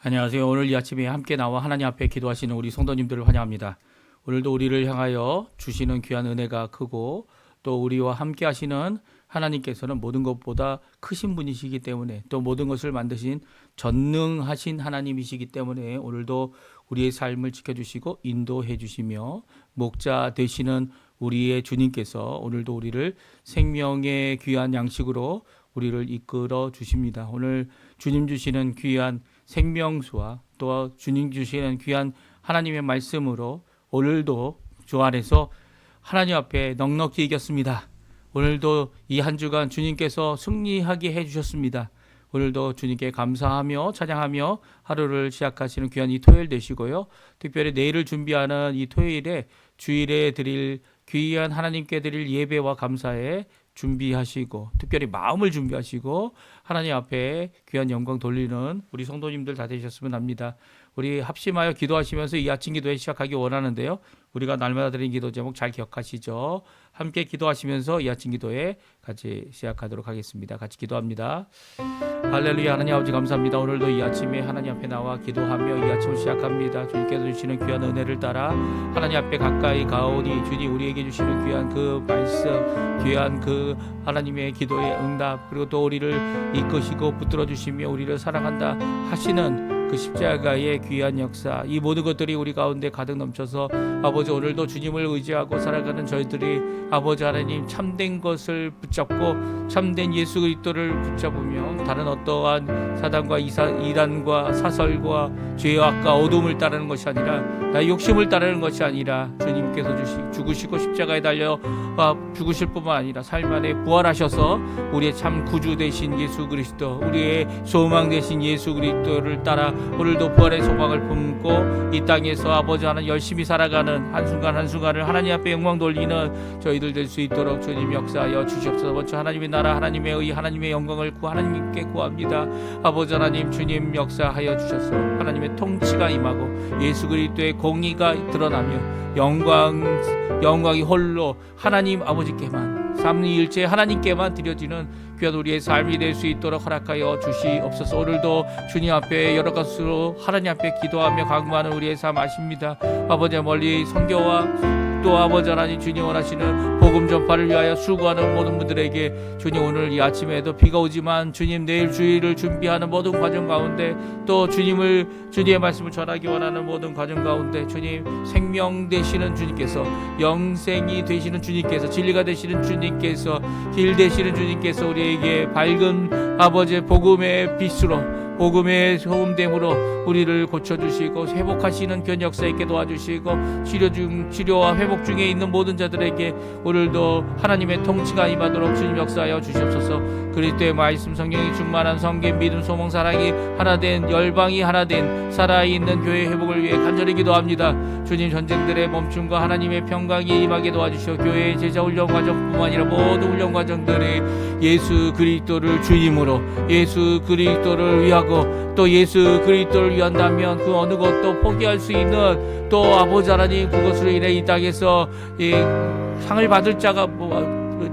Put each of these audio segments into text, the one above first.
안녕하세요. 오늘 이 아침에 함께 나와 하나님 앞에 기도하시는 우리 성도님들을 환영합니다. 오늘도 우리를 향하여 주시는 귀한 은혜가 크고 또 우리와 함께 하시는 하나님께서는 모든 것보다 크신 분이시기 때문에 또 모든 것을 만드신 전능하신 하나님이시기 때문에 오늘도 우리의 삶을 지켜주시고 인도해 주시며 목자 되시는 우리의 주님께서 오늘도 우리를 생명의 귀한 양식으로 우리를 이끌어 주십니다. 오늘 주님 주시는 귀한 생명수와 또 주님 주시는 귀한 하나님의 말씀으로 오늘도 주 안에서 하나님 앞에 넉넉히 이겼습니다. 오늘도 이 한 주간 주님께서 승리하게 해주셨습니다. 오늘도 주님께 감사하며 찬양하며 하루를 시작하시는 귀한 이 토요일 되시고요. 특별히 내일을 준비하는 이 토요일에 주일에 드릴 귀한 하나님께 드릴 예배와 감사에 준비하시고 특별히 마음을 준비하시고 하나님 앞에 귀한 영광 돌리는 우리 성도님들 다 되셨으면 합니다. 우리 합심하여 기도하시면서 이 아침 기도에 시작하기 원하는데요. 우리가 날마다 드리는 기도 제목 잘 기억하시죠? 함께 기도하시면서 이 아침 기도에 같이 시작하도록 하겠습니다. 같이 기도합니다. 할렐루야. 하나님 아버지 감사합니다. 오늘도 이 아침에 하나님 앞에 나와 기도하며 이 아침을 시작합니다. 주님께서 주시는 귀한 은혜를 따라 하나님 앞에 가까이 가오니 주님 우리에게 주시는 귀한 그 말씀, 귀한 그 하나님의 기도의 응답, 그리고 또 우리를 이끄시고 붙들어 주시며 우리를 사랑한다 하시는 그 십자가의 귀한 역사, 이 모든 것들이 우리 가운데 가득 넘쳐서 아버지 오늘도 주님을 의지하고 살아가는 저희들이 아버지 하나님 참된 것을 붙잡고 참된 예수 그리스도를 붙잡으며 다른 어떠한 사단과 이단과 사설과 죄악과 어둠을 따르는 것이 아니라 나의 욕심을 따르는 것이 아니라 주님께서 죽으시고 십자가에 달려 죽으실 뿐만 아니라 삶 안에 부활하셔서 우리의 참 구주 되신 예수 그리스도, 우리의 소망 되신 예수 그리스도를 따라 오늘도 부활의 소망을 품고 이 땅에서 아버지 하나님 열심히 살아가는 한순간 한순간을 하나님 앞에 영광 돌리는 저희들 될 수 있도록 주님 역사하여 주시옵소서. 먼저 하나님의 나라, 하나님의 의, 하나님의 영광을 하나님께 구합니다. 아버지 하나님 주님 역사하여 주셔서 하나님의 통치가 임하고 예수 그리스도의 공의가 드러나며 영광이 홀로 하나님 아버지께만 삼위일체 하나님께만 드려지는 귀한 우리의 삶이 될 수 있도록 허락하여 주시옵소서. 오늘도 주님 앞에 여러 가지로 하나님 앞에 기도하며 강구하는 우리의 삶 아십니다. 아버지 멀리 선교와 또 아버지 하나님 주님 원하시는 복음 전파를 위하여 수고하는 모든 분들에게 주님 오늘 이 아침에도 비가 오지만 주님 내일 주일을 준비하는 모든 과정 가운데 또 주님의 말씀을 전하기 원하는 모든 과정 가운데 주님 생명 되시는 주님께서 영생이 되시는 주님께서 진리가 되시는 주님께서 길 되시는 주님께서 우리에게 밝은 아버지의 복음의 빛으로 복음의 소음됨으로 우리를 고쳐주시고 회복하시는 귀한 역사 있게 도와주시고 치료와 회복 중에 있는 모든 자들에게 오늘도 하나님의 통치가 임하도록 주님 역사하여 주시옵소서. 그리스도의 말씀 성령이 충만한 성경 믿음 소망 사랑이 하나된 열방이 하나된 살아있는 교회 회복을 위해 간절히 기도합니다. 주님 전쟁들의 멈춤과 하나님의 평강이 임하게 도와주시어 교회의 제자 훈련 과정뿐만 아니라 모든 훈련 과정들이 예수 그리스도를 주임으로 예수 그리스도를 위하고 또 예수 그리스도를 위한다면 그 어느 것도 포기할 수 있는 또 아버지 하나님 그것으로 인해 이 땅에서 상을 받을 자가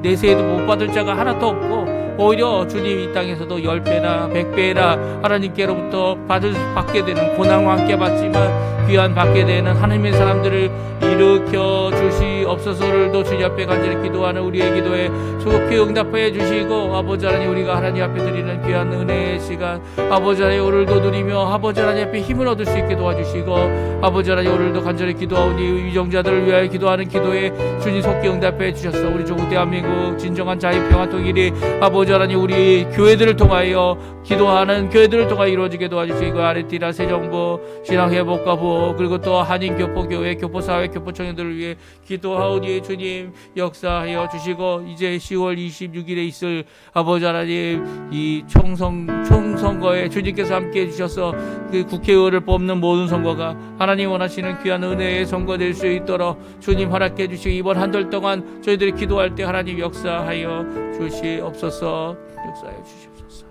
내세에도 못 받을 자가 하나도 없고 오히려 주님 이 땅에서도 10배나 100배나 하나님께로부터 받게 되는 고난과 함께 받지만 귀한 받게 되는 하나님의 사람들을 일으켜 주시옵소서를 주님 앞에 간절히 기도하는 우리의 기도에 소속히 응답해 주시고 아버지 하나님 우리가 하나님 앞에 드리는 귀한 은혜의 시간 아버지 하나님 오늘도 누리며 아버지 하나님 앞에 힘을 얻을 수 있게 도와주시고 아버지 하나님 오늘도 간절히 기도하오니 위정자들을 위하여 기도하는 기도에 주님 속히 응답해 주셔서 우리 조국 대한민국 진정한 자유 평화 통일이 아버지 하나님 우리 교회들을 통하여 기도하는 교회들을 통하여 이루어지게 도와주시고 아르티나 새정부 신앙회복과 보호 그리고 또 한인교포교회 교포사회 교포청년들을 위해 기도하오니 주님 역사하여 주시고 이제 10월 26일에 있을 아버지 하나님 이 총선거에 주님께서 함께 해주셔서 그 국회의원을 뽑는 모든 선거가 하나님 원하시는 귀한 은혜의 선거 될 수 있도록 주님 허락해 주시고 이번 한 달 동안 저희들이 기도할 때 하나님 역사하여 주시옵소서. 역사하여 주시옵소서.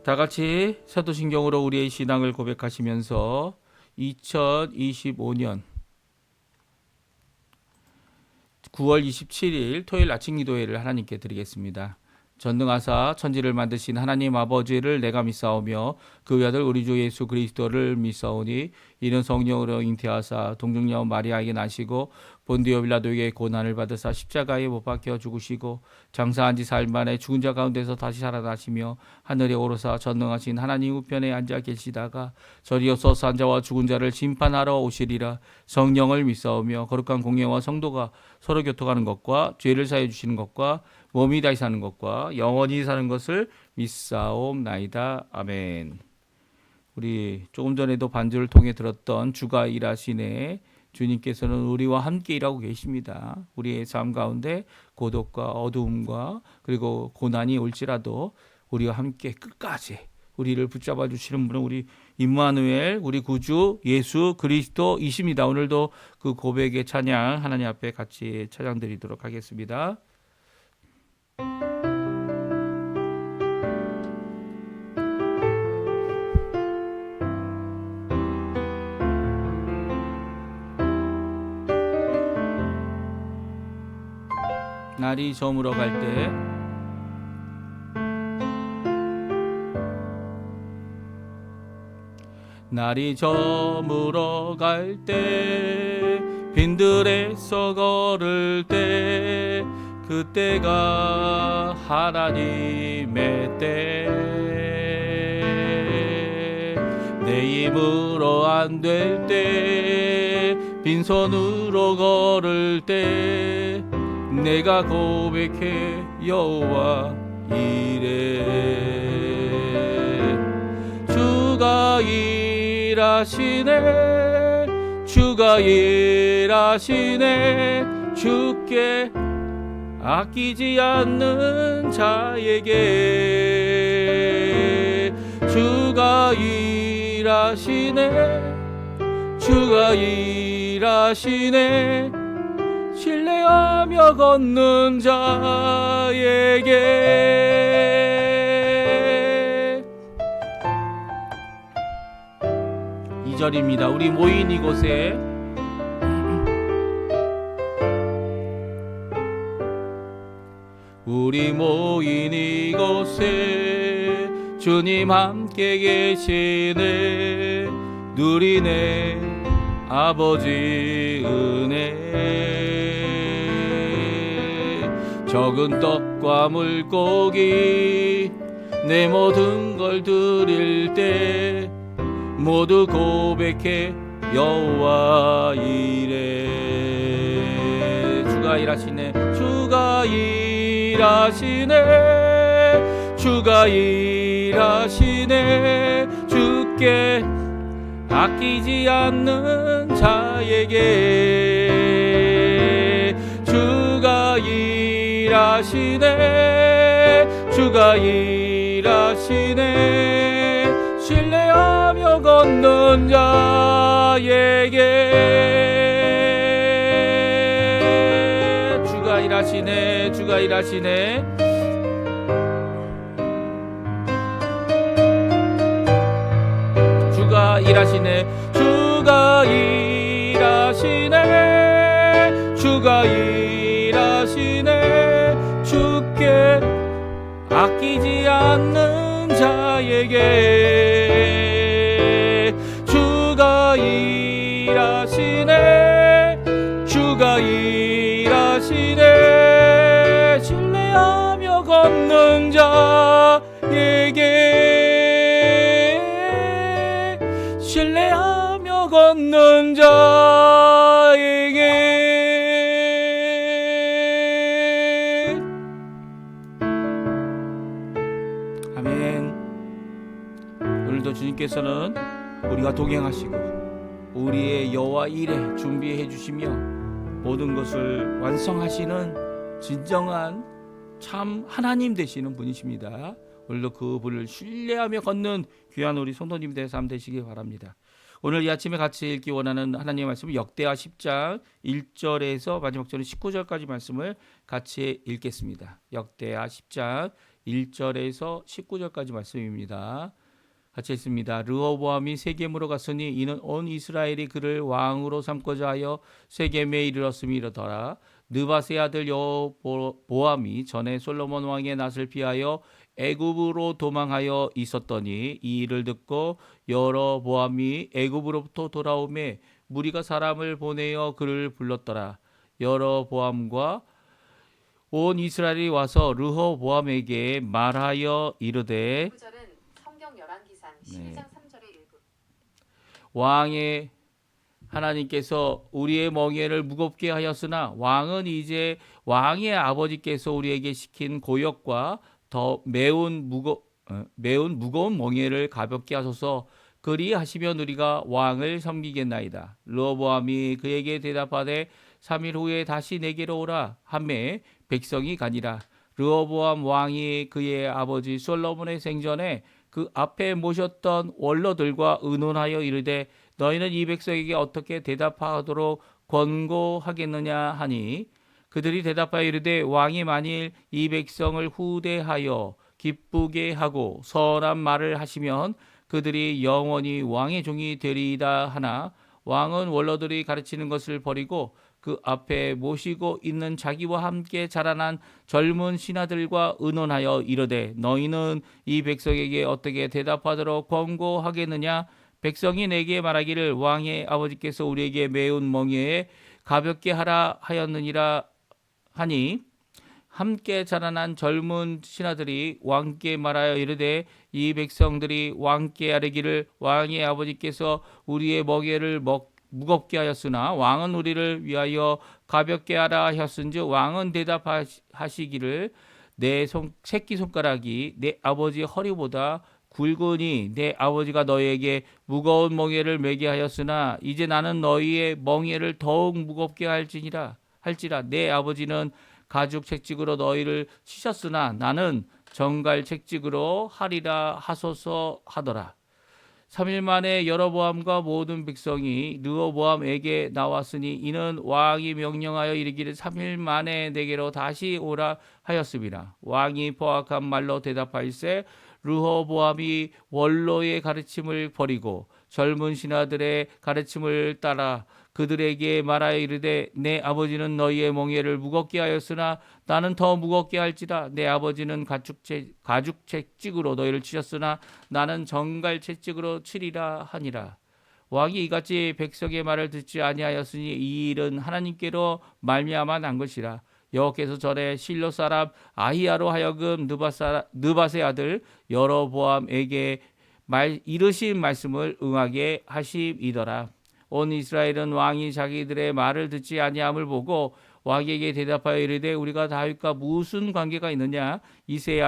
다 같이 사도신경으로 우리의 신앙을 고백하시면서 2025년 9월 27일 토요일 아침 기도회를 하나님께 드리겠습니다. 전능하사 천지를 만드신 하나님 아버지를 내가 믿사오며 그 외아들 우리 주 예수 그리스도를 믿사오니 이는 성령으로 잉태하사 동정녀 마리아에게 나시고 본디오 빌라도에게 고난을 받으사 십자가에 못 박혀 죽으시고 장사한 지 사흘 만에 죽은 자 가운데서 다시 살아나시며 하늘에 오르사 전능하신 하나님 우편에 앉아 계시다가 저리어서 산 자와 죽은 자를 심판하러 오시리라. 성령을 믿사오며 거룩한 공예와 성도가 서로 교통하는 것과 죄를 사해 주시는 것과 몸이 다시 사는 것과 영원히 사는 것을 믿사옵나이다. 아멘. 우리 조금 전에도 반주를 통해 들었던 주가 일하시네. 주님께서는 우리와 함께 일하고 계십니다. 우리의 삶 가운데 고독과 어두움과 그리고 고난이 올지라도 우리와 함께 끝까지 우리를 붙잡아 주시는 분은 우리 임마누엘, 우리 구주 예수 그리스도이십니다. 오늘도 그 고백의 찬양 하나님 앞에 같이 찬양 드리도록 하겠습니다. 날이 저물어 갈 때 날이 저물어 갈 때 빈들에서 걸을 때 그때가 하나님의 때 내 힘으로 안 될 때 빈손으로 걸을 때 내가 고백해 여호와 이래 주가 일하시네 주가 일하시네 주께 아끼지 않는 자에게 주가 일하시네 주가 일하시네 신뢰하며 걷는 자에게 2절입니다. 우리 모인 이곳에 우리 모인 이곳에 주님 함께 계시네 누리네 아버지 은혜 적은 떡과 물고기 내 모든 걸 드릴 때 모두 고백해 여호와 이래 주가 일하시네 주가 일하시네 주가 일하시네 주께 아끼지 않는 자에게 주가 일하시네 주가 일하시네 신뢰하며 걷는 자에게 주가 일하시네 주가 일하시네 주가 일하시네 주가 일하시네 주가 일하시네 주께 아끼지 않는 자에게 주가 일하시네 주가 일하시네 신뢰하며 걷는 자에게 신뢰하며 걷는 자에게 아멘. 오늘도 주님께서는 우리가 동행하시고 우리의 여호와 일에 준비해 주시며 모든 것을 완성하시는 진정한 참 하나님 되시는 분이십니다. 오늘도 그 분을 신뢰하며 걷는 귀한 우리 성도님들의 삶 되시기 바랍니다. 오늘 이 아침에 같이 읽기 원하는 하나님의 말씀은 역대하 10장 1절에서 마지막 절인 19절까지 말씀을 같이 읽겠습니다. 역대하 10장 1절에서 19절까지 말씀입니다. 같이 읽습니다. 르호보암이 세겜으로 갔으니 이는 온 이스라엘이 그를 왕으로 삼고자 하여 세겜에 이르렀음이 이르더라. 느바세 아들 여보암이 전에 솔로몬 왕의 낯을 피하여 애굽으로 도망하여 있었더니 이 일을 듣고 여로보암이 애굽으로부터 돌아오매 무리가 사람을 보내어 그를 불렀더라. 여로보암과 온 이스라엘이 와서 르호보암에게 말하여 이르되, 구절은 성경 열왕기상 네, 12장 3절의 일부. 왕의 하나님께서 우리의 멍에를 무겁게 하였으나 왕은 이제 왕의 아버지께서 우리에게 시킨 고역과 더 매운 무거운 멍에를 가볍게 하소서. 그리하시면 우리가 왕을 섬기겠나이다. 르호보암이 그에게 대답하되 3일 후에 다시 내게로 오라 하매 백성이 가니라. 르호보암 왕이 그의 아버지 솔로몬의 생전에 그 앞에 모셨던 원로들과 의논하여 이르되 너희는 이 백성에게 어떻게 대답하도록 권고하겠느냐 하니 그들이 대답하여 이르되 왕이 만일 이 백성을 후대하여 기쁘게 하고 선한 말을 하시면 그들이 영원히 왕의 종이 되리이다 하나 왕은 원로들이 가르치는 것을 버리고 그 앞에 모시고 있는 자기와 함께 자라난 젊은 신하들과 의논하여 이르되 너희는 이 백성에게 어떻게 대답하도록 권고하겠느냐. 백성이 내게 말하기를 왕의 아버지께서 우리에게 매운 멍에에 가볍게 하라 하였느니라 하니 함께 자라난 젊은 신하들이 왕께 말하여 이르되 이 백성들이 왕께 아뢰기를 왕의 아버지께서 우리의 멍에를 무겁게 하였으나 왕은 우리를 위하여 가볍게 하라 하였은즉 왕은 대답하시기를 내 새끼손가락이 내 아버지 허리보다 굵으니 내 아버지가 너희에게 무거운 멍에를 매게 하였으나 이제 나는 너희의 멍에를 더욱 무겁게 할지라 내 아버지는 가죽 채찍으로 너희를 치셨으나 나는 정갈 채찍으로 하리라 하소서 하더라. 3일 만에 여로보암과 모든 백성이 르호보암에게 나왔으니 이는 왕이 명령하여 이르기를 3일 만에 내게로 다시 오라 하였습니다. 왕이 포악한 말로 대답하일세 르호보암이 원로의 가르침을 버리고 젊은 신하들의 가르침을 따라 그들에게 말하여 이르되 내 아버지는 너희의 멍에를 무겁게 하였으나 나는 더 무겁게 할지라. 내 아버지는 가죽 채찍으로 너희를 치셨으나 나는 정갈 채찍으로 치리라 하니라. 왕이 이같이 백성의 말을 듣지 아니하였으니 이 일은 하나님께로 말미암아 난 것이라. 여호와께서 전에 실로 사람 아히야로 하여금 느밧의 아들 여로보암에게 이르신 말씀을 응하게 하심이더라. 온 이스라엘은 왕이 자기들의 말을 듣지 아니함을 보고 왕에게 대답하여 이르되 우리가 다윗과 무슨 관계가 있느냐. 이새의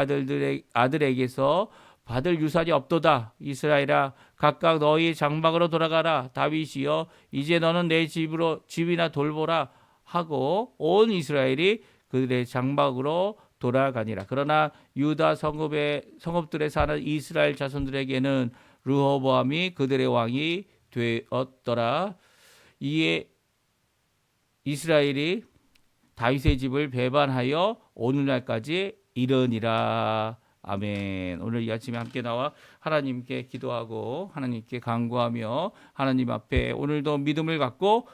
아들에게서 받을 유산이 없도다. 이스라엘아 각각 너희 장막으로 돌아가라. 다윗이여 이제 너는 내 집이나 돌보라 하고 온 이스라엘이 그들의 장막으로 돌아가니라. 그러나 유다 성읍들에 사는 이스라엘 자손들에게는 르호보암이 그들의 왕이 되었더라. 이에 이스라엘이 다윗의 집을 배반하여 오늘날까지 이르니라. 아멘. 오늘 이 아침에 함께 나와 하나님께 기도하고 하나님께 간구하며 하나님 앞에 오늘도 믿음을 갖고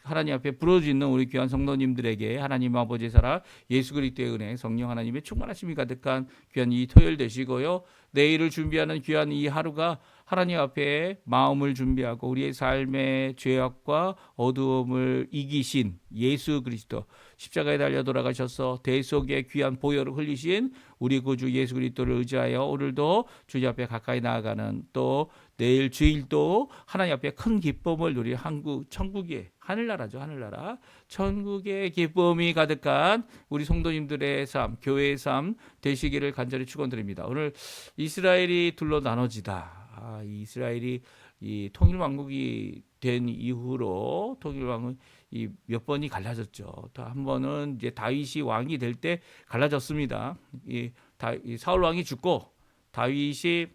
하나님 앞에 부르짖는 우리 귀한 성도님들에게 하나님 아버지의 사랑 예수 그리스도의 은혜 성령 하나님의 충만하심이 가득한 귀한 이 토요일 되시고요. 내일을 준비하는 귀한 이 하루가 하나님 앞에 마음을 준비하고 우리의 삶의 죄악과 어두움을 이기신 예수 그리스도 십자가에 달려 돌아가셔서 대속의 귀한 보혈을 흘리신 우리 구주 예수 그리스도를 의지하여 오늘도 주님 앞에 가까이 나아가는 또 내일 주일도 하나님 앞에 큰 기쁨을 누릴 천국의 하늘나라죠. 하늘나라 천국의 기쁨이 가득한 우리 성도님들의 삶 교회의 삶 되시기를 간절히 축원드립니다. 오늘 이스라엘이 둘로 나눠지다. 이스라엘이 이 통일왕국이 된 이후로 통일왕은 몇 번이 갈라졌죠. 또 한 번은 이제 다윗이 왕이 될 때 갈라졌습니다. 이 사울 왕이 죽고 다윗이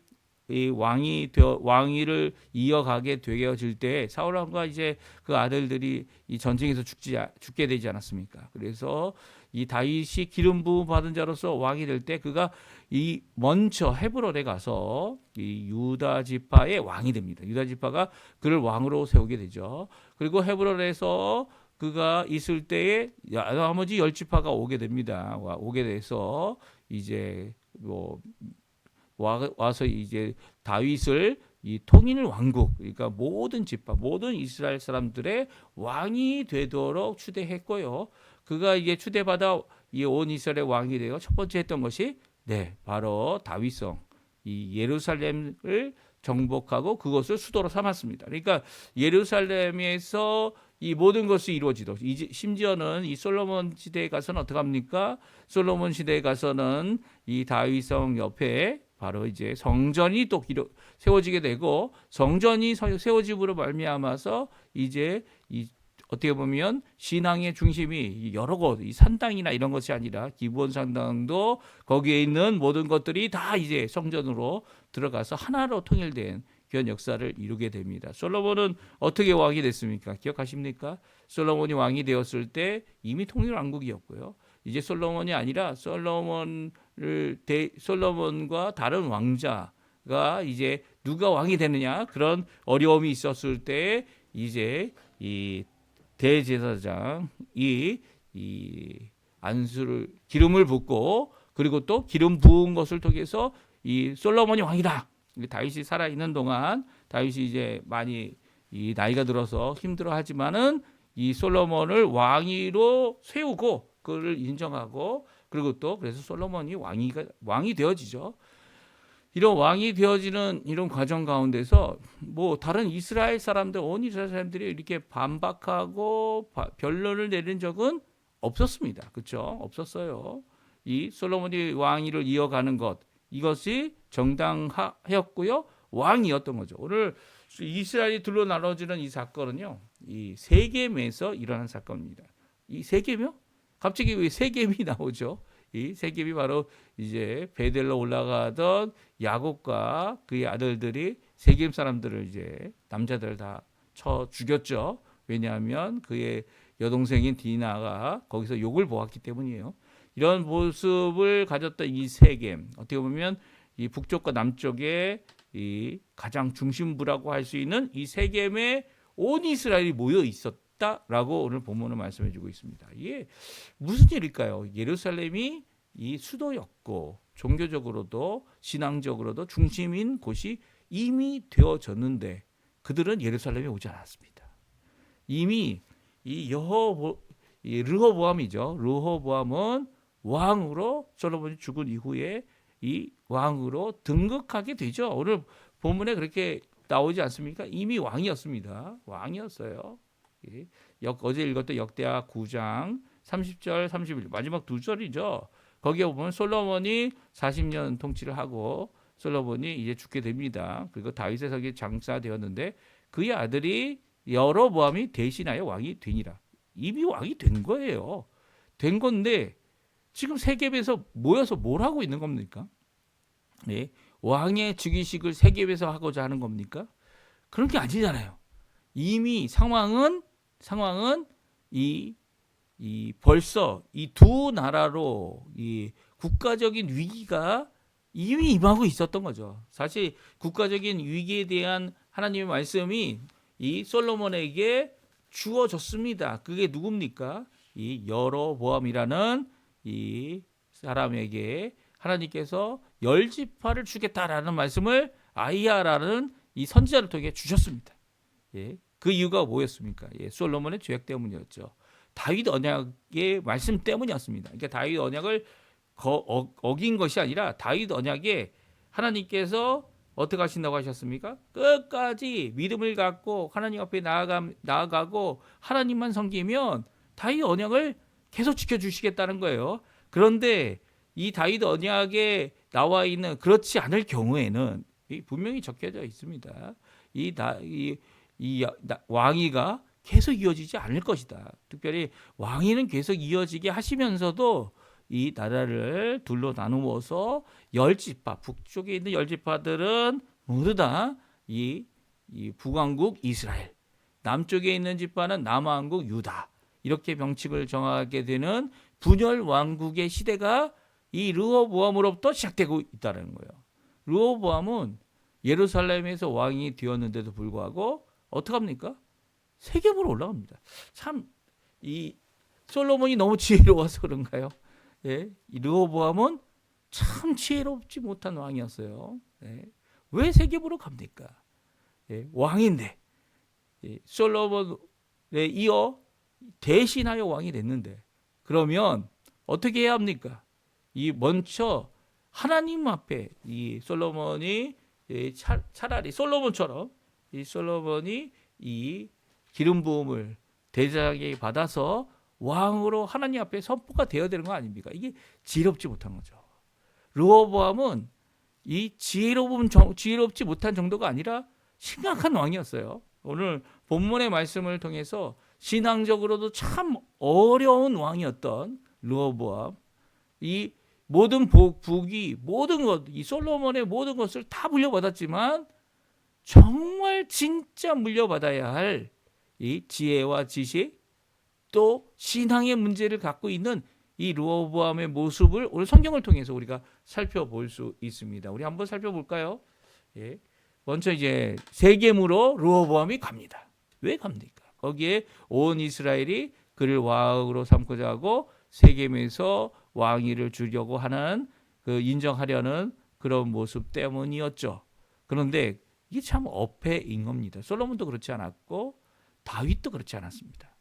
이 왕위를 이어가게 되어질 때 사울 왕과 이제 그 아들들이 이 전쟁에서 죽게 되지 않았습니까? 그래서 이 다윗이 기름 부음 받은 자로서 왕이 될 때 그가 이 먼저 헤브론에 가서 이 유다 지파의 왕이 됩니다. 유다 지파가 그를 왕으로 세우게 되죠. 그리고 헤브론에서 그가 있을 때에 나머지 10지파가 오게 됩니다. 오게 돼서 이제 뭐 와서 이제 다윗을 이 통일 왕국, 그러니까 모든 지파, 모든 이스라엘 사람들의 왕이 되도록 추대했고요. 그가 이게 추대받아 이 온 이스라엘의 왕이 되어 첫 번째 했던 것이 바로 다윗성, 이 예루살렘을 정복하고 그것을 수도로 삼았습니다. 그러니까 예루살렘에서 이 모든 것이 이루어지도록, 심지어는 이 솔로몬 시대에 가서는 어떻게 합니까? 솔로몬 시대에 가서는 이 다윗성 옆에 바로 이제 성전이 또 세워지게 되고, 성전이 세워짐으로 말미암아서 이제 이 어떻게 보면 신앙의 중심이 여러 곳, 이 산당이나 이런 것이 아니라 기브온 산당도 거기에 있는 모든 것들이 다 이제 성전으로 들어가서 하나로 통일된 그런 역사를 이루게 됩니다. 솔로몬은 어떻게 왕이 됐습니까? 기억하십니까? 솔로몬이 왕이 되었을 때 이미 통일 왕국이었고요. 이제 솔로몬이 아니라 솔로몬과 다른 왕자가 이제 누가 왕이 되느냐, 그런 어려움이 있었을 때 이제 이 대제사장이 이 안수를 기름을 붓고, 그리고 또 기름 부은 것을 통해서 이 솔로몬이 왕이다. 다윗이 살아 있는 동안 다윗이 이제 많이 이 나이가 들어서 힘들어하지만은 이 솔로몬을 왕위로 세우고 그를 인정하고, 그리고 또 그래서 솔로몬이 왕이 되어지죠. 이런 왕이 되어지는 이런 과정 가운데서 뭐 다른 이스라엘 사람들, 온 이스라엘 사람들이 이렇게 반박하고 변론을 내린 적은 없었습니다. 그렇죠? 없었어요. 이 솔로몬이 왕위를 이어가는 것, 이것이 정당하였고요, 왕이었던 거죠. 오늘 이스라엘이 둘로 나눠지는 이 사건은요, 이 세겜에서 일어난 사건입니다. 이 세겜이요? 갑자기 왜 세겜이 나오죠? 이 세겜이 바로 이제 베델로 올라가던 야곱과 그의 아들들이 세겜 사람들을 이제 남자들 다 쳐 죽였죠. 왜냐하면 그의 여동생인 디나가 거기서 욕을 보았기 때문이에요. 이런 모습을 가졌던 이 세겜, 어떻게 보면 이 북쪽과 남쪽의 이 가장 중심부라고 할 수 있는 이 세겜에 온 이스라엘이 모여 있었다라고 오늘 본문은 말씀해주고 있습니다. 이게 무슨 일일까요? 예루살렘이 이 수도였고 종교적으로도 신앙적으로도 중심인 곳이 이미 되어졌는데 그들은 예루살렘에 오지 않았습니다. 이미 이 르호보암이죠. 르호보암은 왕으로, 솔로몬이 죽은 이후에 이 왕으로 등극하게 되죠. 오늘 본문에 그렇게 나오지 않습니까? 이미 왕이었습니다. 왕이었어요. 어제 읽었던 역대하 9장 30절 31절 마지막 두 절이죠. 거기에 보면 솔로몬이 40년 통치를 하고 솔로몬이 이제 죽게 됩니다. 그리고 다윗의 석이 장사되었는데 그의 아들이 여로보암이 대신하여 왕이 되니라. 이미 왕이 된 거예요. 된 건데 지금 세겜에서 모여서 뭘 하고 있는 겁니까? 네, 왕의 즉위식을 세겜에서 하고자 하는 겁니까? 그런 게 아니잖아요. 이미 상황은 벌써 이 두 나라로 이 국가적인 위기가 이미 임하고 있었던 거죠. 사실 국가적인 위기에 대한 하나님의 말씀이 이 솔로몬에게 주어졌습니다. 그게 누굽니까? 이 여로보암이라는 이 사람에게 하나님께서 10지파를 주겠다라는 말씀을 아이야라는 이 선지자를 통해 주셨습니다. 예. 그 이유가 뭐였습니까? 예, 솔로몬의 죄악 때문이었죠. 다윗 언약의 말씀 때문이었습니다. 그러니까 다윗 언약을 어긴 것이 아니라 다윗 언약에 하나님께서 어떻게 하신다고 하셨습니까? 끝까지 믿음을 갖고 하나님 앞에 나아가고 하나님만 섬기면 다윗 언약을 계속 지켜주시겠다는 거예요. 그런데 이 다윗 언약에 나와 있는 그렇지 않을 경우에는 분명히 적혀져 있습니다. 왕위가 계속 이어지지 않을 것이다. 특별히 왕위는 계속 이어지게 하시면서도 이 나라를 둘로 나누어서 10지파, 북쪽에 있는 10지파들은 모두 다 이 북왕국 이스라엘, 남쪽에 있는 지파는 남왕국 유다, 이렇게 병칙을 정하게 되는 분열 왕국의 시대가 이 르호보암으로부터 시작되고 있다는 거예요. 르호보암은 예루살렘에서 왕이 되었는데도 불구하고 어떻게 합니까? 세겜으로 올라갑니다. 참 이 솔로몬이 너무 지혜로워서 그런가요? 예, 이 르호보암은 참 지혜롭지 못한 왕이었어요. 예, 왜 세겜으로 갑니까? 예, 왕인데 예, 솔로몬에 이어 대신하여 왕이 됐는데 그러면 어떻게 해야 합니까? 이 먼저 하나님 앞에 이 솔로몬이 차라리 솔로몬처럼 이 솔로몬이 이 기름 부음을 대장에게 받아서 왕으로 하나님 앞에 선포가 되어야 되는 거 아닙니까? 이게 지혜롭지 못한 거죠. 르호보암은 이 지혜롭지 못한 정도가 아니라 심각한 왕이었어요. 오늘 본문의 말씀을 통해서 신앙적으로도 참 어려운 왕이었던 르호보암, 이 모든 복이 모든 것, 이 솔로몬의 모든 것을 다 물려받았지만 정말 진짜 물려받아야 할 이 지혜와 지식 또 신앙의 문제를 갖고 있는 이 르호보암의 모습을 오늘 성경을 통해서 우리가 살펴볼 수 있습니다. 우리 한번 살펴볼까요? 예. 먼저 이제 세겜으로 르호보암이 갑니다. 왜 갑니까? 거기에 온 이스라엘이 그를 왕으로 삼고자 하고 세겜에서 왕위를 주려고 하는 그 인정하려는 그런 모습 때문이었죠. 그런데 이게 참 어폐인 겁니다. 솔로몬도 그렇지 않았고 다윗도 그렇지 않았습니다.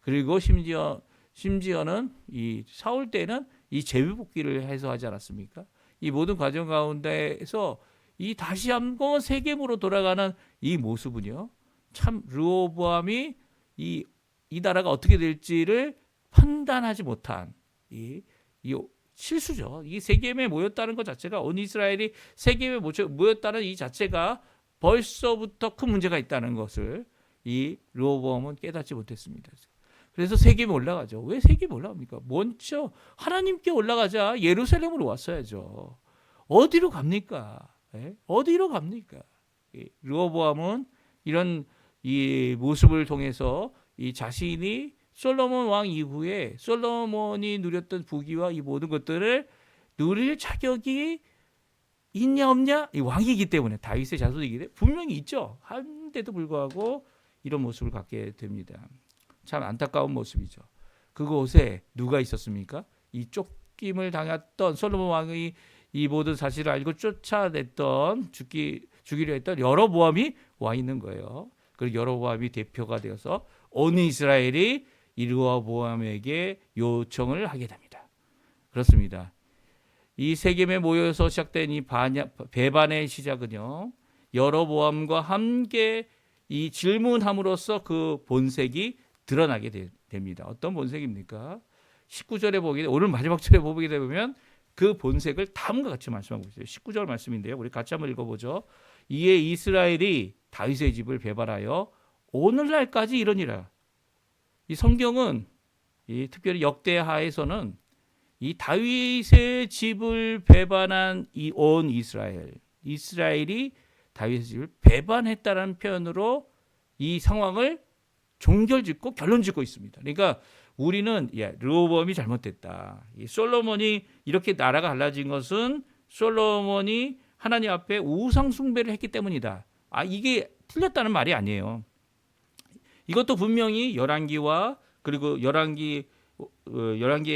그리고 심지어는 이 사울 때는 이 제비뽑기를 해서 하지 않았습니까? 이 모든 과정 가운데에서 이 다시 한번 세겜으로 돌아가는 이 모습은요, 참 르호보암이 이 나라가 어떻게 될지를 판단하지 못한 이 실수죠. 이 세겜에 모였다는 것 자체가 온 이스라엘이 세겜에 모였다는 이 자체가 벌써부터 큰 문제가 있다는 것을 이 르호보암은 깨닫지 못했습니다. 그래서 세겜에 올라가죠. 왜 세겜에 올라갑니까? 먼저 하나님께 올라가자 예루살렘으로 왔어야죠. 어디로 갑니까? 예? 어디로 갑니까? 르호보암은 이런 이 모습을 통해서 이 자신이 솔로몬 왕 이후에 솔로몬이 누렸던 부귀와 이 모든 것들을 누릴 자격이 있냐 없냐? 이 왕이기 때문에 다윗의 자손이기 때문에 분명히 있죠. 한데도 불구하고 이런 모습을 갖게 됩니다. 참 안타까운 모습이죠. 그곳에 누가 있었습니까? 이 쫓김을 당했던 솔로몬 왕의 이 모든 사실을 알고 쫓아냈던 죽이려 했던 여로보암이 와 있는 거예요. 그리고 여로보암이 대표가 되어서 온 이스라엘이 이 르호보암에게 요청을 하게 됩니다. 그렇습니다. 이 세겜에 모여서 시작된 이 배반의 시작은요, 여로보암과 함께 이 질문함으로써 그 본색이 드러나게 됩니다. 어떤 본색입니까? 19절에 보게 오늘 마지막 절에 보게 되면 그 본색을 다음과 같이 말씀하고 있어요. 19절 말씀인데요. 우리 같이 한번 읽어보죠. 이에 이스라엘이 다윗의 집을 배반하여 오늘날까지 이러니라. 이 성경은 특별히 역대하에서는 이 다윗의 집을 배반한 이 온 이스라엘이 다윗의 집을 배반했다는 표현으로 이 상황을 종결짓고 결론짓고 있습니다. 그러니까 우리는 르호보암이 잘못됐다. 이 솔로몬이 이렇게 나라가 갈라진 것은 솔로몬이 하나님 앞에 우상 숭배를 했기 때문이다. 이게 틀렸다는 말이 아니에요. 이것도 분명히 열왕기와 그리고 열왕기에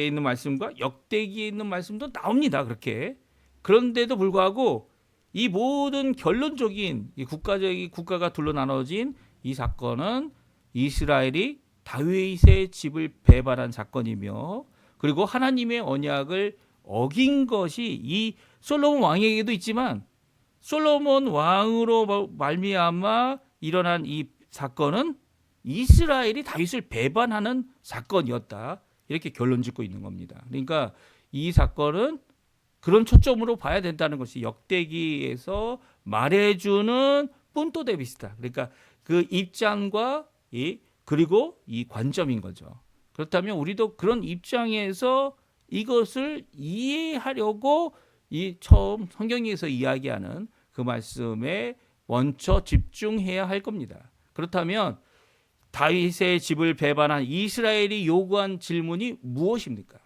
있는 말씀과 역대기에 있는 말씀도 나옵니다. 그렇게. 그런데도 불구하고 이 모든 결론적인 이 국가가 둘로 나눠진 이 사건은 이스라엘이 다윗의 집을 배반한 사건이며 그리고 하나님의 언약을 어긴 것이 이 솔로몬 왕에게도 있지만 솔로몬 왕으로 말미암아 일어난 이 사건은 이스라엘이 다윗을 배반하는 사건이었다. 이렇게 결론짓고 있는 겁니다. 그러니까 이 사건은 그런 초점으로 봐야 된다는 것이 역대기에서 말해주는 punto de vista. 그러니까 그 입장과 그리고 이 관점인 거죠. 그렇다면 우리도 그런 입장에서 이것을 이해하려고 이 처음 성경에서 이야기하는 그 말씀에 먼저 집중해야 할 겁니다. 그렇다면 다윗의 집을 배반한 이스라엘이 요구한 질문이 무엇입니까?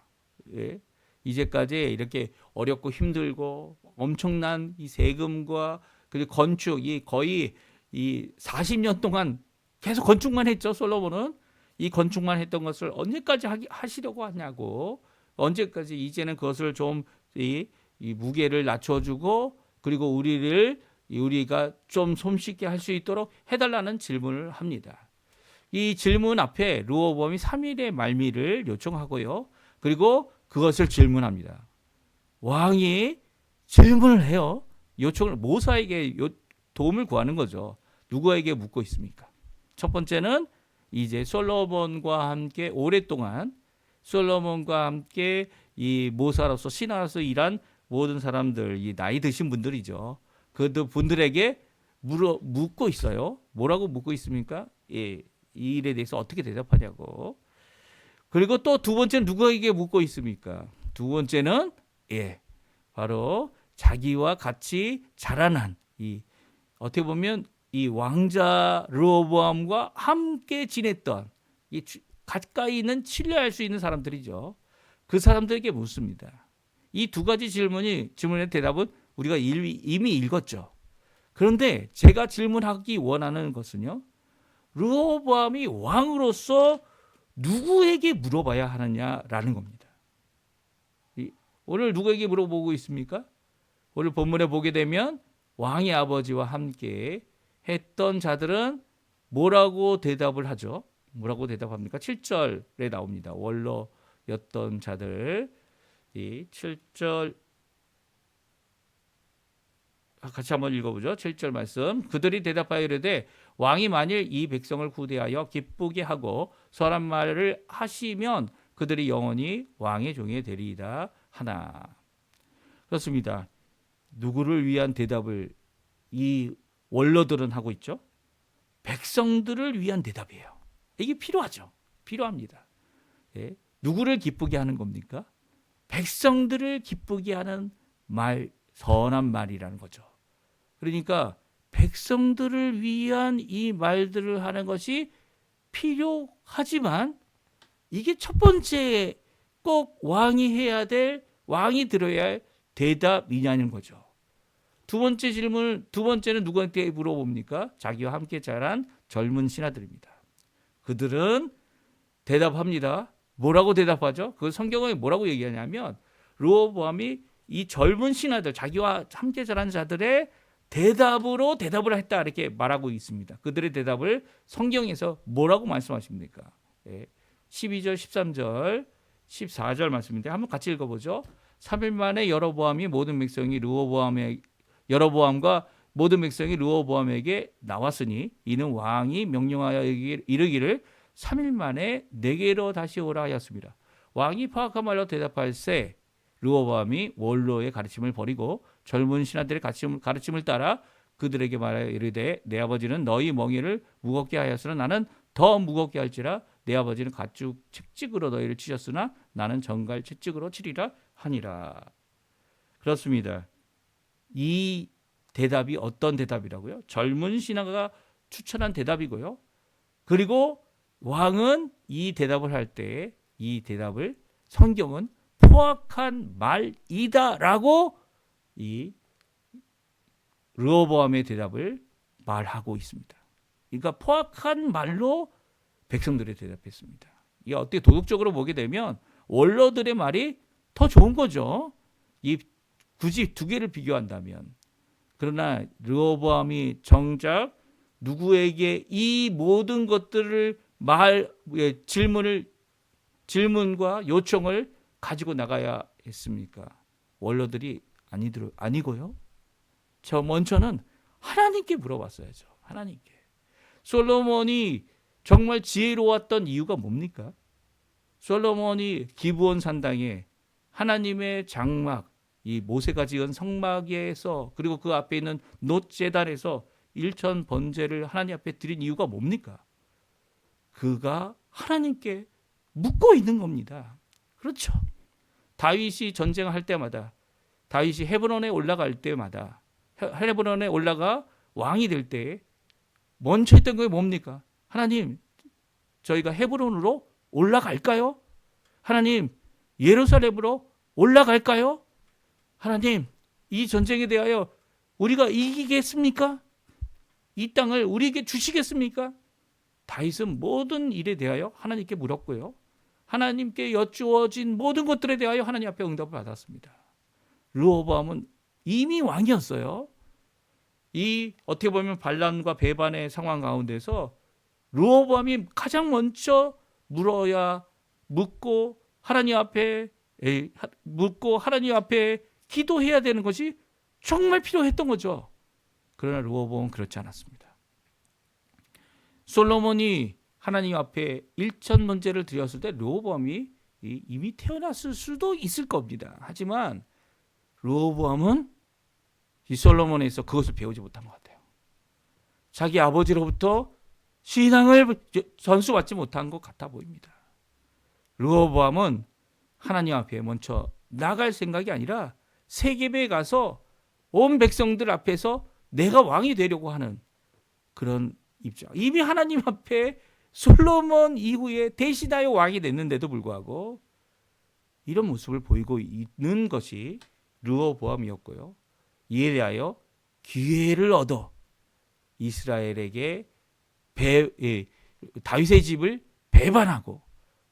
이제까지 이렇게 어렵고 힘들고 엄청난 이 세금과 그리고 건축이 거의 이 40년 동안 계속 건축만 했죠. 솔로몬은 이 건축만 했던 것을 언제까지 하시려고 하냐고. 언제까지 이제는 그것을 좀 이 무게를 낮춰주고 그리고 우리가 좀 손쉽게 할 수 있도록 해달라는 질문을 합니다. 이 질문 앞에 르호보암이 3일의 말미를 요청하고요. 그리고 그것을 질문합니다. 왕이 질문을 해요. 요청을 모사에게 도움을 구하는 거죠. 누구에게 묻고 있습니까? 첫 번째는 이제 솔로몬과 함께 오랫동안 솔로몬과 함께 이 모사로서 신하로서 일한 모든 사람들, 이 나이 드신 분들이죠. 그 분들에게 묻고 있어요. 뭐라고 묻고 있습니까? 예, 이 일에 대해서 어떻게 대답하냐고. 그리고 또 두 번째는 누구에게 묻고 있습니까? 두 번째는 바로 자기와 같이 자라난 이 어떻게 보면 이 왕자 르호보암과 함께 지냈던 이 가까이 있는 신뢰할 수 있는 사람들이죠. 그 사람들에게 묻습니다. 이 두 가지 질문의 대답은 우리가 이미 읽었죠. 그런데 제가 질문하기 원하는 것은요. 르호보암이 왕으로서 누구에게 물어봐야 하느냐라는 겁니다. 오늘 누구에게 물어보고 있습니까? 오늘 본문에 보게 되면 왕의 아버지와 함께 했던 자들은 뭐라고 대답을 하죠? 뭐라고 대답합니까? 7절에 나옵니다. 원로였던 자들. 이 7절 같이 한번 읽어보죠. 7절 말씀. 그들이 대답하여 이르되 왕이 만일 이 백성을 구대하여 기쁘게 하고 선한 말을 하시면 그들이 영원히 왕의 종이 되리이다 하나. 그렇습니다. 누구를 위한 대답을 이 원로들은 하고 있죠? 백성들을 위한 대답이에요. 이게 필요하죠. 필요합니다. 누구를 기쁘게 하는 겁니까? 백성들을 기쁘게 하는 말, 선한 말이라는 거죠. 그러니까 백성들을 위한 이 말들을 하는 것이 필요하지만 이게 첫 번째 꼭 왕이 해야 될, 왕이 들어야 할 대답이냐는 거죠. 두 번째는 누구한테 물어봅니까? 자기와 함께 자란 젊은 신하들입니다. 그들은 대답합니다. 뭐라고 대답하죠? 그 성경에 뭐라고 얘기하냐면 르호보암이 이 젊은 신하들, 자기와 함께 자란 자들의 대답으로 대답을 했다 이렇게 말하고 있습니다. 그들의 대답을 성경에서 뭐라고 말씀하십니까? 12절, 13절, 14절 말씀인데 한번 같이 읽어보죠. 3일 만에 여로보암과 모든 백성이 르호보암에게 나왔으니 이는 왕이 명령하여 이르기를 3일 만에 내게로 다시 오라 하였습니다. 왕이 파악한 말로 대답할세 르호보암이 원로의 가르침을 버리고 젊은 신하들의 가르침을 따라 그들에게 말하여 이르되 내 아버지는 너희 멍에를 무겁게 하였으나 나는 더 무겁게 할지라 내 아버지는 가축 채찍으로 너희를 치셨으나 나는 정갈 채찍으로 치리라 하니라. 그렇습니다. 이 대답이 어떤 대답이라고요? 젊은 신하가 추천한 대답이고요. 그리고 왕은 이 대답을 할 때 이 대답을 성경은 포악한 말이다라고 이 르호보암의 대답을 말하고 있습니다. 그러니까 포악한 말로 백성들이 대답했습니다. 이게 어떻게 도덕적으로 보게 되면 원로들의 말이 더 좋은 거죠. 굳이 두 개를 비교한다면. 그러나 르호보암이 정작 누구에게 이 모든 것들을 질문과 요청을 가지고 나가야 했습니까? 원로들이 아니고요. 저 먼저는 하나님께 물어봤어야죠. 하나님께. 솔로몬이 정말 지혜로웠던 이유가 뭡니까? 솔로몬이 기브온 산당에 하나님의 장막, 이 모세가 지은 성막에서 그리고 그 앞에 있는 놋 제단에서 일천 번제를 하나님 앞에 드린 이유가 뭡니까? 그가 하나님께 묻고 있는 겁니다. 그렇죠. 다윗이 전쟁할 때마다, 다윗이 헤브론에 올라갈 때마다, 헤브론에 올라가 왕이 될 때 먼저 했던 게 뭡니까? 하나님, 저희가 헤브론으로 올라갈까요? 하나님, 예루살렘으로 올라갈까요? 하나님, 이 전쟁에 대하여 우리가 이기겠습니까? 이 땅을 우리에게 주시겠습니까? 다윗은 모든 일에 대하여 하나님께 물었고요. 하나님께 여쭈어진 모든 것들에 대하여 하나님 앞에 응답을 받았습니다. 르호보암은 이미 왕이었어요. 이 어떻게 보면 반란과 배반의 상황 가운데서 르호보암이 가장 먼저 묻고 하나님 앞에 기도해야 되는 것이 정말 필요했던 거죠. 그러나 르호보암은 그렇지 않았습니다. 솔로몬이 하나님 앞에 일천 번제를 드렸을 때 르호보암이 이미 태어났을 수도 있을 겁니다. 하지만 르호보암은 이 솔로몬에서 그것을 배우지 못한 것 같아요. 자기 아버지로부터 신앙을 전수받지 못한 것 같아 보입니다. 르호보암은 하나님 앞에 먼저 나갈 생각이 아니라 세겜에 가서 온 백성들 앞에서 내가 왕이 되려고 하는 그런 입장. 이미 하나님 앞에 솔로몬 이후에 대신하여 왕이 됐는데도 불구하고 이런 모습을 보이고 있는 것이 르호보암이었고요. 이에 대하여 기회를 얻어 이스라엘에게 다윗의 집을 배반하고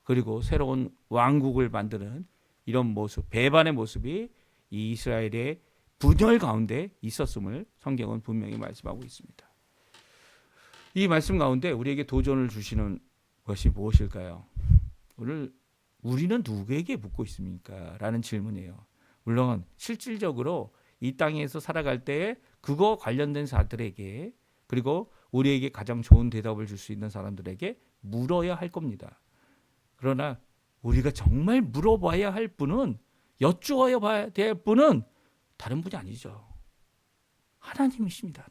그리고 새로운 왕국을 만드는 이런 모습, 배반의 모습이 이 이스라엘의 분열 가운데 있었음을 성경은 분명히 말씀하고 있습니다. 이 말씀 가운데 우리에게 도전을 주시는 것이 무엇일까요? 오늘 우리는 누구에게 묻고 있습니까? 라는 질문이에요. 물론 실질적으로 이 땅에서 살아갈 때 그거 관련된 사람들에게 그리고 우리에게 가장 좋은 대답을 줄 수 있는 사람들에게 물어야 할 겁니다. 그러나 우리가 정말 물어봐야 할 분은 여쭈어야 봐야 될 분은 다른 분이 아니죠. 하나님이십니다.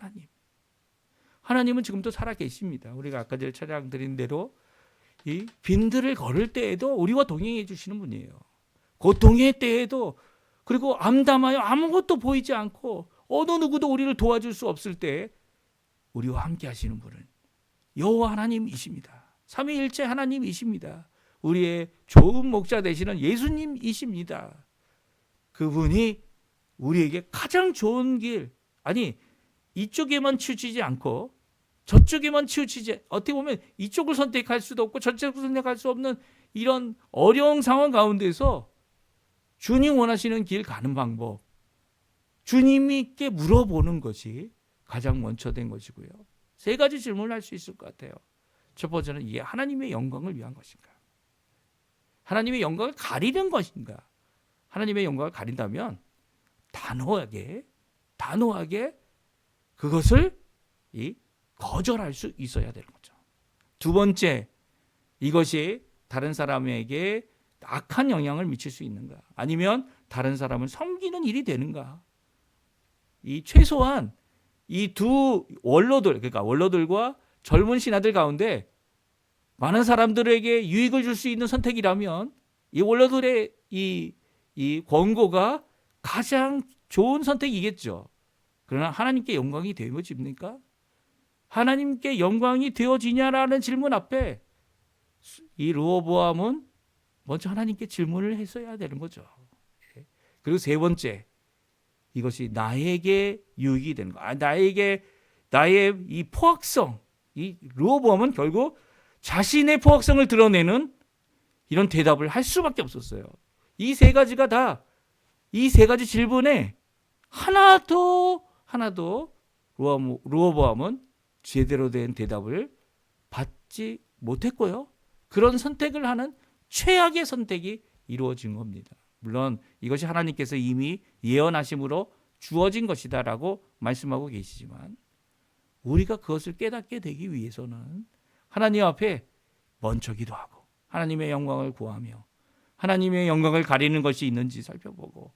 하나님은 지금도 살아계십니다. 우리가 아까 전에 찬양 드린 대로 이 빈들을 걸을 때에도 우리와 동행해 주시는 분이에요. 고통의 때에도 그리고 암담하여 아무것도 보이지 않고 어느 누구도 우리를 도와줄 수 없을 때 우리와 함께 하시는 분은 여호와 하나님이십니다. 삼위일체 하나님이십니다. 우리의 좋은 목자 되시는 예수님이십니다. 그분이 우리에게 가장 좋은 길, 아니 이쪽에만 치우치지 않고 저쪽에만 치우치지, 어떻게 보면 이쪽을 선택할 수도 없고 저쪽을 선택할 수 없는 이런 어려운 상황 가운데서 주님 원하시는 길 가는 방법, 주님께 물어보는 것이 가장 먼저 된 것이고요. 세 가지 질문을 할 수 있을 것 같아요. 첫 번째는 이게 하나님의 영광을 위한 것인가? 하나님의 영광을 가리는 것인가? 하나님의 영광을 가린다면 단호하게 그것을 거절할 수 있어야 되는 거죠. 두 번째, 이것이 다른 사람에게 악한 영향을 미칠 수 있는가? 아니면 다른 사람을 섬기는 일이 되는가? 이 최소한 이 두 원로들, 그러니까 원로들과 젊은 신하들 가운데 많은 사람들에게 유익을 줄 수 있는 선택이라면 이 원로들의 이 권고가 가장 좋은 선택이겠죠. 그러나 하나님께 영광이 되어집니까? 하나님께 영광이 되어지냐라는 질문 앞에 이 르호보암은 먼저 하나님께 질문을 했어야 되는 거죠. 그리고 세 번째, 이것이 나에게 유익이 되는 거. 나의 이 포악성, 이 르호보암은 결국 자신의 포악성을 드러내는 이런 대답을 할 수밖에 없었어요. 이 세 가지가 다, 이 세 가지 질문에 하나도 르호보암은 제대로 된 대답을 받지 못했고요. 그런 선택을 하는 최악의 선택이 이루어진 겁니다. 물론 이것이 하나님께서 이미 예언하심으로 주어진 것이다라고 말씀하고 계시지만 우리가 그것을 깨닫게 되기 위해서는 하나님 앞에 먼저 기도하고 하나님의 영광을 구하며 하나님의 영광을 가리는 것이 있는지 살펴보고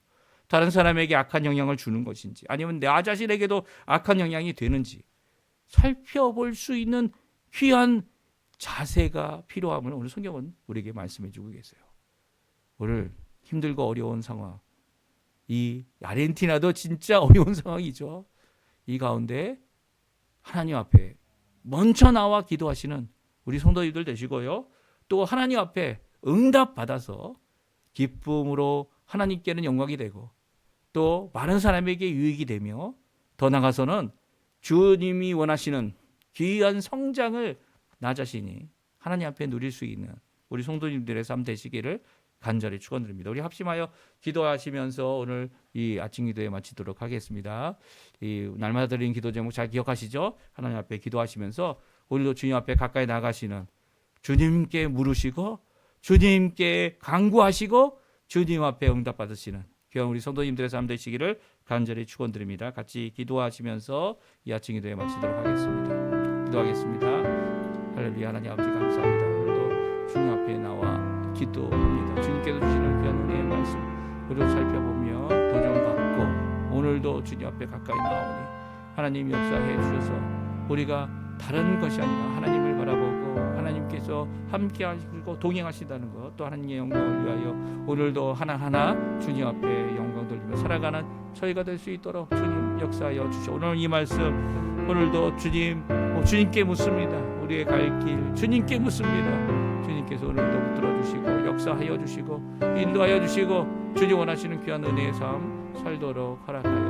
다른 사람에게 악한 영향을 주는 것인지 아니면 나 자신에게도 악한 영향이 되는지 살펴볼 수 있는 귀한 자세가 필요함을 오늘 성경은 우리에게 말씀해 주고 계세요. 오늘 힘들고 어려운 상황, 이 아르헨티나도 진짜 어려운 상황이죠. 이 가운데 하나님 앞에 먼저 나와 기도하시는 우리 성도님들 되시고요. 또 하나님 앞에 응답 받아서 기쁨으로 하나님께는 영광이 되고 또 많은 사람에게 유익이 되며 더 나아가서는 주님이 원하시는 귀한 성장을 나 자신이 하나님 앞에 누릴 수 있는 우리 성도님들의 삶 되시기를 간절히 축원드립니다. 우리 합심하여 기도하시면서 오늘 이 아침 기도에 마치도록 하겠습니다. 이 날마다 드리는 기도 제목 잘 기억하시죠? 하나님 앞에 기도하시면서 오늘도 주님 앞에 가까이 나가시는 주님께 물으시고 주님께 간구하시고 주님 앞에 응답받으시는 귀한 우리 성도님들의 삶 되시기를 간절히 축원드립니다. 같이 기도하시면서 이 아침 기도에 마치도록 하겠습니다. 기도하겠습니다. 할렐루야. 하나님 아버지 감사합니다. 오늘도 주님 앞에 나와 기도합니다. 주님께서 주시는 귀한 은혜의 말씀 우리도 살펴보며 도전받고 오늘도 주님 앞에 가까이 나오니 하나님 역사해 주셔서 우리가 다른 것이 아니라 하나님을 바라보고 하나님께서 함께 하시고 동행하시다는 것, 또 하나님의 영광을 위하여 오늘도 하나하나 주님 앞에 영광 돌리며 살아가는 저희가 될 수 있도록 주님 역사하여 주시오. 오늘 이 말씀 오늘도 주님께 묻습니다. 우리의 갈 길 주님께 묻습니다. 주님께서 오늘도 붙들어 주시고 역사하여 주시고 인도하여 주시고 주님 원하시는 귀한 은혜의 삶 살도록 허락하여